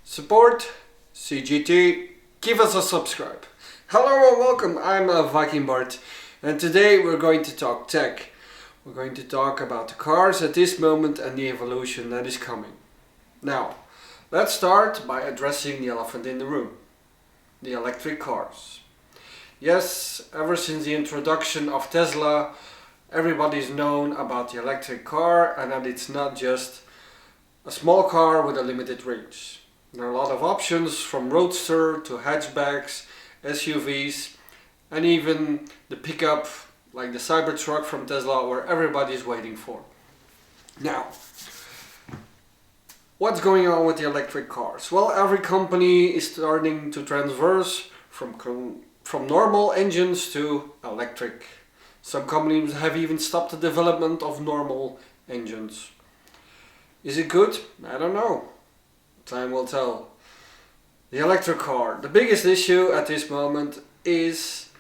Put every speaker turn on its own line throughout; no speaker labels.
Support CGT, give us a subscribe. Hello and welcome, I'm Viking Bart, and today we're going to talk tech. We're going to talk about the cars at this moment and the evolution that is coming. Now, let's start by addressing the elephant in the room, the electric cars. Yes, ever since the introduction of Tesla, everybody's known about the electric car and that it's not just a small car with a limited range. There are a lot of options from roadster to hatchbacks, SUVs, and even the pickup like the Cybertruck from Tesla where everybody's waiting for. Now, what's going on with the electric cars? Well, every company is starting to transverse from normal engines to electric. Some companies have even stopped the development of normal engines. Is it good? I don't know. Time will tell. The electric car. The biggest issue at this moment is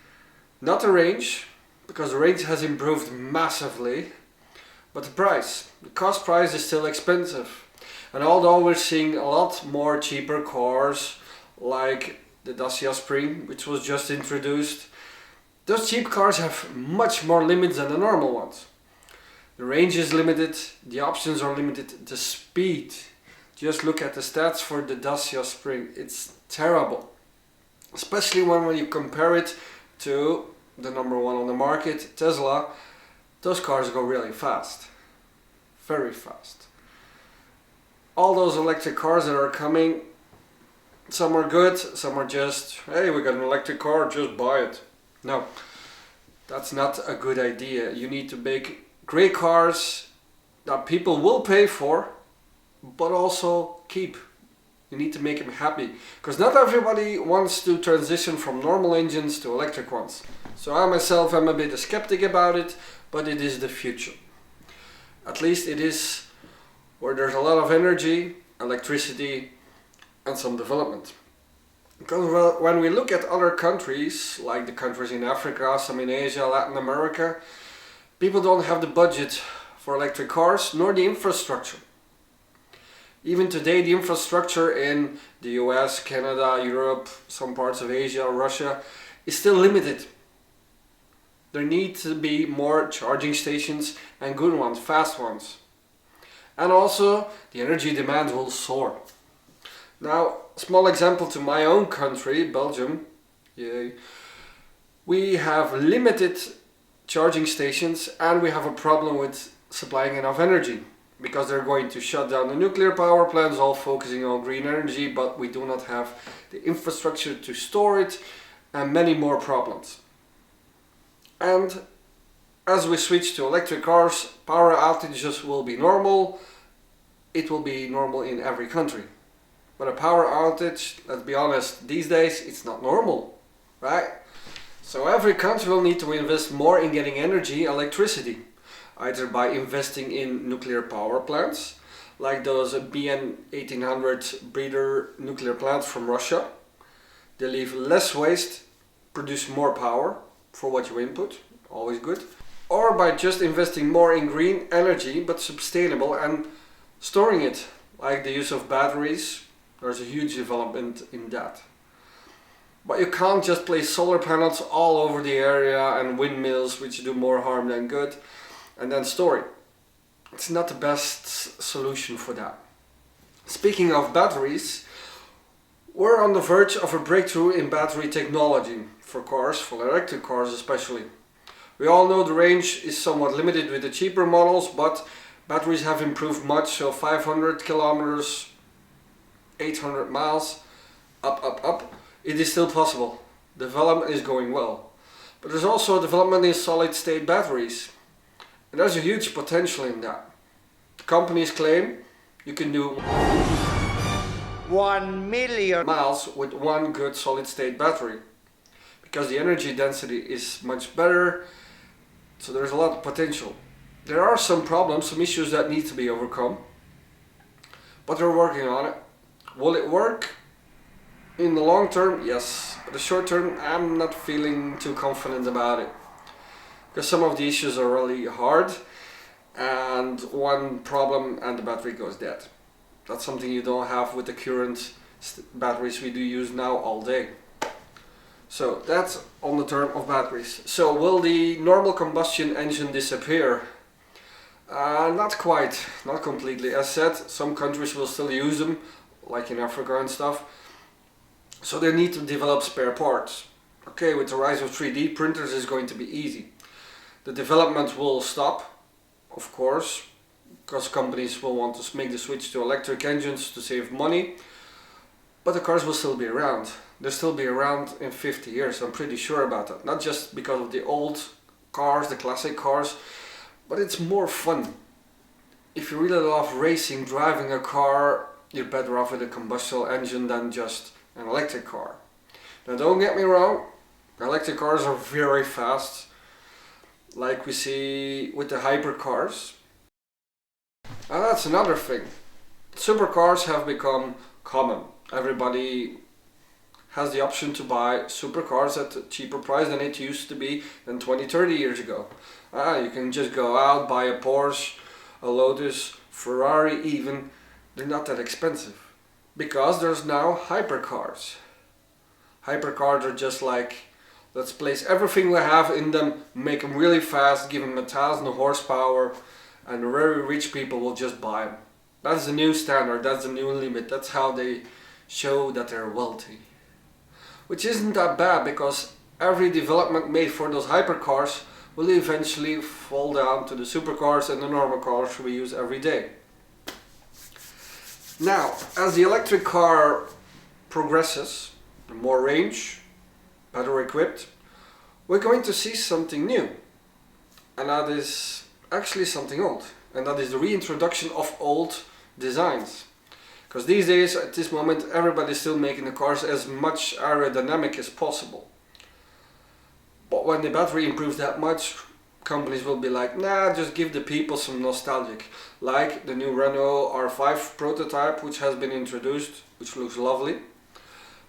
not the range, because the range has improved massively, but the price. The cost price is still expensive. And although we're seeing a lot more cheaper cars like the Dacia Spring, which was just introduced, those cheap cars have much more limits than the normal ones. The range is limited, the options are limited, the speed. Just look at the stats for the Dacia Spring, it's terrible. Especially when you compare it to the number one on the market, Tesla. Those cars go really fast, very fast. All those electric cars that are coming, some are good, some are just, hey, we got an electric car, just buy it. No, that's not a good idea. You need to make great cars that people will pay for, but also keep. You need to make them happy, because not everybody wants to transition from normal engines to electric ones. So I myself am a bit a skeptic about it, but it is the future. At least it is where there's a lot of energy, electricity, and some development. Because when we look at other countries, like the countries in Africa, some in Asia, Latin America, people don't have the budget for electric cars, nor the infrastructure. Even today, the infrastructure in the US, Canada, Europe, some parts of Asia, Russia, is still limited. There need to be more charging stations, and good ones, fast ones. And also, the energy demand will soar. Now, small example to my own country, Belgium. Yay. We have limited charging stations and we have a problem with supplying enough energy, because they're going to shut down the nuclear power plants, all focusing on green energy, but we do not have the infrastructure to store it, and many more problems. And as we switch to electric cars, power outages will be normal. It will be normal in every country. But a power outage, let's be honest, these days it's not normal, right? So every country will need to invest more in getting energy, electricity, either by investing in nuclear power plants, like those BN 1800 breeder nuclear plants from Russia. They leave less waste, produce more power for what you input, always good. Or by just investing more in green energy, but sustainable, and storing it, like the use of batteries. There's a huge development in that. But you can't just place solar panels all over the area and windmills, which do more harm than good, and then store it. It's not the best solution for that. Speaking of batteries, we're on the verge of a breakthrough in battery technology for cars, for electric cars especially. We all know the range is somewhat limited with the cheaper models, but batteries have improved much, so 500 kilometers, 800 miles, up. It is still possible. Development is going well. But there's also development in solid state batteries. And there's a huge potential in that. Companies claim you can do
1 million
miles with one good solid state battery, because the energy density is much better, so there's a lot of potential. There are some problems, some issues that need to be overcome, but they're working on it. Will it work? In the long term, yes. But the short term, I'm not feeling too confident about it, because some of the issues are really hard, and one problem and the battery goes dead. That's something you don't have with the current batteries we do use now all day. So that's on the term of batteries. So will the normal combustion engine disappear? Not quite, not completely. As said, some countries will still use them, like in Africa and stuff. So they need to develop spare parts. Okay, with the rise of 3D printers it's going to be easy. The development will stop, of course, because companies will want to make the switch to electric engines to save money. But the cars will still be around. They'll still be around in 50 years, I'm pretty sure about that. Not just because of the old cars, the classic cars, but it's more fun. If you really love racing, driving a car, you're better off with a combustion engine than just an electric car. Now don't get me wrong, electric cars are very fast, like we see with the hypercars. And that's another thing. Supercars have become common. Everybody has the option to buy supercars at a cheaper price than it used to be than 20-30 years ago. You can just go out, buy a Porsche, a Lotus, Ferrari even. They're not that expensive. Because there's now hypercars. Hypercars are just like, let's place everything we have in them, make them really fast, give them 1,000 horsepower, and the very rich people will just buy them. That's the new standard, that's the new limit, that's how they show that they're wealthy. Which isn't that bad, because every development made for those hypercars will eventually fall down to the supercars and the normal cars we use every day. Now, as the electric car progresses, more range, better equipped, we're going to see something new. And that is actually something old. And that is the reintroduction of old designs. Because these days, at this moment, everybody's still making the cars as much aerodynamic as possible. But when the battery improves that much, companies will be like, nah, just give the people some nostalgic. Like the new Renault R5 prototype, which has been introduced, which looks lovely.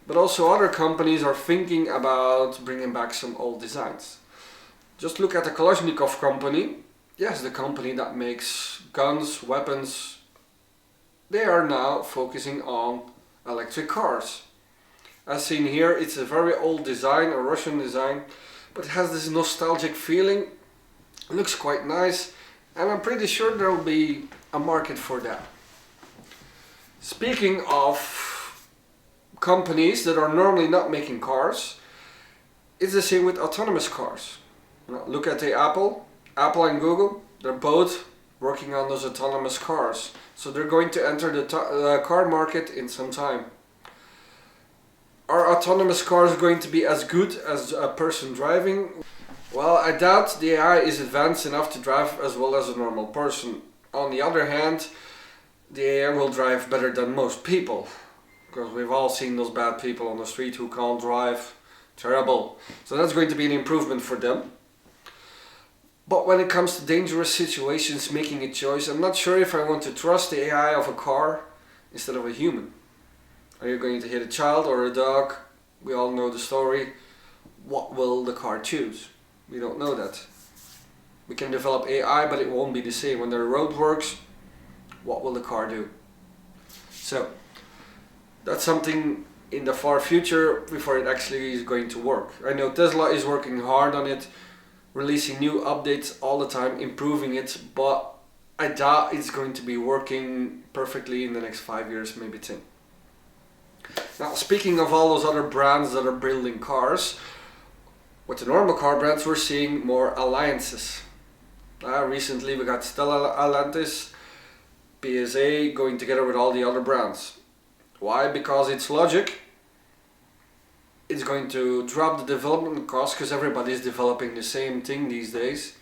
But also other companies are thinking about bringing back some old designs. Just look at the Kalashnikov company. Yes, the company that makes guns, weapons. They are now focusing on electric cars. As seen here, it's a very old design, a Russian design, but it has this nostalgic feeling. It looks quite nice, and I'm pretty sure there will be a market for that. Speaking of companies that are normally not making cars, it's the same with autonomous cars. Now, look at the Apple and Google, they're both working on those autonomous cars. So they're going to enter the car market in some time. Are autonomous cars going to be as good as a person driving? Well, I doubt the AI is advanced enough to drive as well as a normal person. On the other hand, the AI will drive better than most people. Because we've all seen those bad people on the street who can't drive. Terrible. So that's going to be an improvement for them. But when it comes to dangerous situations, making a choice, I'm not sure if I want to trust the AI of a car instead of a human. Are you going to hit a child or a dog? We all know the story. What will the car choose? We don't know that. We can develop AI, but it won't be the same. When there are roadworks, what will the car do? So, that's something in the far future before it actually is going to work. I know Tesla is working hard on it, releasing new updates all the time, improving it, but I doubt it's going to be working perfectly in the next 5 years, maybe 10. Now, speaking of all those other brands that are building cars, with the normal car brands we're seeing more alliances. Recently we got Stellantis, PSA going together with all the other brands. Why? Because it's logic. It's going to drop the development cost because everybody is developing the same thing these days.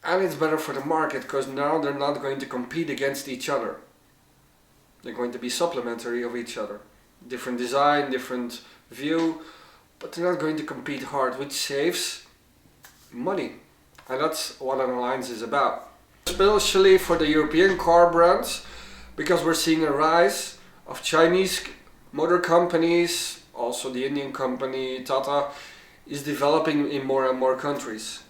And it's better for the market because now they're not going to compete against each other. They're going to be supplementary of each other. Different design, different view, but they're not going to compete hard, which saves money. And that's what an alliance is about. Especially for the European car brands, because we're seeing a rise of Chinese motor companies. Also the Indian company Tata is developing in more and more countries.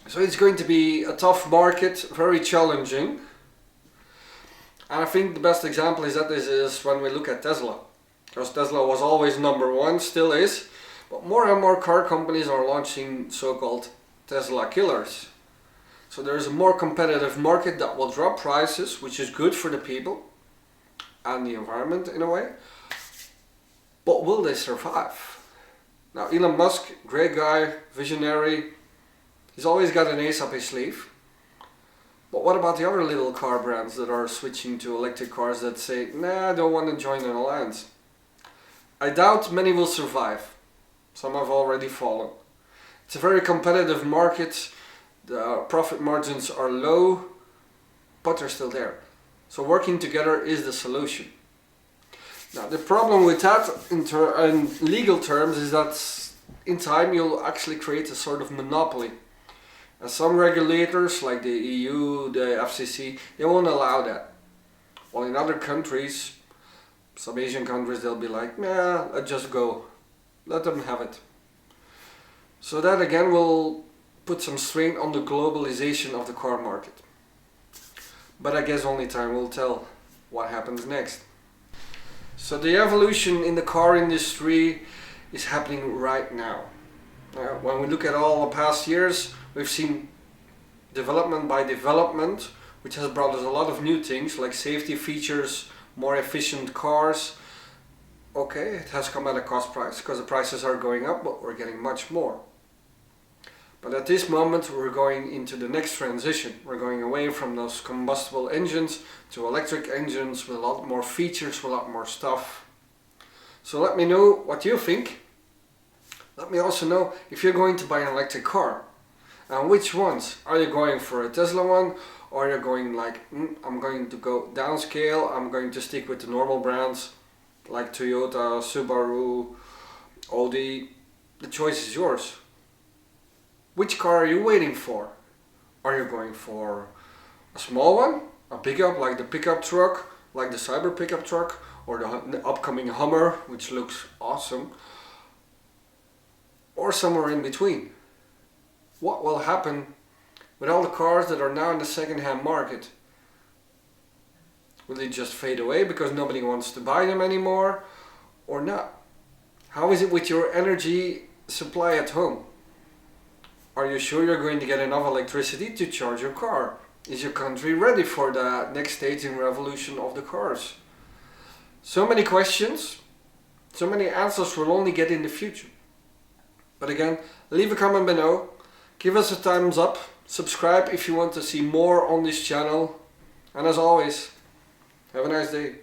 So it's going to be a tough market, very challenging. And I think the best example is that this is when we look at Tesla. Because Tesla was always number one, still is. But more and more car companies are launching so-called Tesla killers. So there's a more competitive market that will drop prices, which is good for the people and the environment in a way. But will they survive? Now Elon Musk, great guy, visionary, he's always got an ace up his sleeve. But what about the other little car brands that are switching to electric cars that say, nah, I don't want to join an alliance? I doubt many will survive. Some have already fallen. It's a very competitive market, the profit margins are low, but they're still there. So working together is the solution. Now the problem with that in legal terms is that in time you'll actually create a sort of monopoly. And some regulators like the EU, the FCC, they won't allow that. While in other countries, some Asian countries, they'll be like, nah, let's just go. Let them have it. So that again will put some strain on the globalization of the car market. But I guess only time will tell what happens next. So the evolution in the car industry is happening right now. When we look at all the past years, we've seen development by development, which has brought us a lot of new things like safety features, more efficient cars. Okay, it has come at a cost price because the prices are going up, but we're getting much more. But at this moment we're going into the next transition. We're going away from those combustible engines to electric engines with a lot more features, with a lot more stuff. So let me know what you think. Let me also know if you're going to buy an electric car. And which ones? Are you going for a Tesla one? Or are you going like, I'm going to go downscale, I'm going to stick with the normal brands like Toyota, Subaru, Audi. The choice is yours. Which car are you waiting for? Are you going for a small one? A pickup like the pickup truck, like the Cyber pickup truck, or the upcoming Hummer, which looks awesome? Or somewhere in between? What will happen with all the cars that are now in the second-hand market? Will they just fade away because nobody wants to buy them anymore, or not? How is it with your energy supply at home? Are you sure you're going to get enough electricity to charge your car? Is your country ready for the next stage in revolution of the cars? So many questions, so many answers we'll only get in the future. But again, leave a comment below, give us a thumbs up, subscribe if you want to see more on this channel, and as always, have a nice day.